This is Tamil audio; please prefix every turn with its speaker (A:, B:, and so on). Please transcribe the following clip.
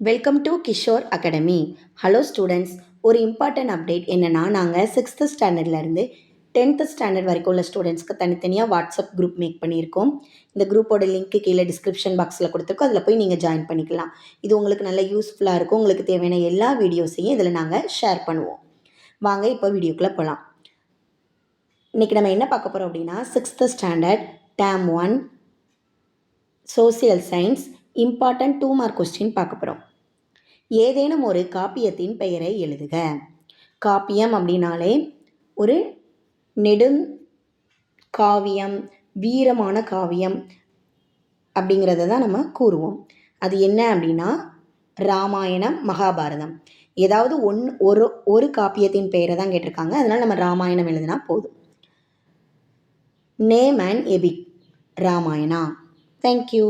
A: Welcome to Kishore academy. Hello students, ஒரு இம்பார்ட்டன்ட் அப்டேட் என்னென்னா, நாங்கள் 6th ஸ்டாண்டர்ட்லேருந்து 10th ஸ்டாண்டர்ட் வரைக்கும் உள்ள ஸ்டூடெண்ட்ஸ்க்கு தனித்தனியாக வாட்ஸ்அப் குரூப் மேக் பண்ணியிருக்கோம். இந்த குரூப்போட லிங்க்கு கீழே டிஸ்கிரிப்ஷன் பாக்ஸில் கொடுத்துருக்கோம். அதில் போய் நீங்கள் ஜாயின் பண்ணிக்கலாம். இது உங்களுக்கு நல்ல யூஸ்ஃபுல்லாக இருக்கும். உங்களுக்கு தேவையான எல்லா வீடியோஸையும் இதில் நாங்கள் ஷேர் பண்ணுவோம். வாங்க இப்போ வீடியோக்குள்ளே போகலாம். இன்றைக்கி நம்ம என்ன பார்க்க போகிறோம் அப்படின்னா, 6th standard term 1 social science important 2 mark question பார்க்க போகிறோம். ஏதேனும் ஒரு காப்பியத்தின் பெயரை எழுதுக. காப்பியம் அப்படின்னாலே ஒரு காவியம், வீரமான காவியம் அப்படிங்கிறத தான் நம்ம கூறுவோம். அது என்ன அப்படின்னா ராமாயணம், மகாபாரதம். ஏதாவது ஒரு காப்பியத்தின் பெயரை தான் கேட்டிருக்காங்க. அதனால் நம்ம ராமாயணம் எழுதினா போதும். Name and Epic Ramayana. Thank you.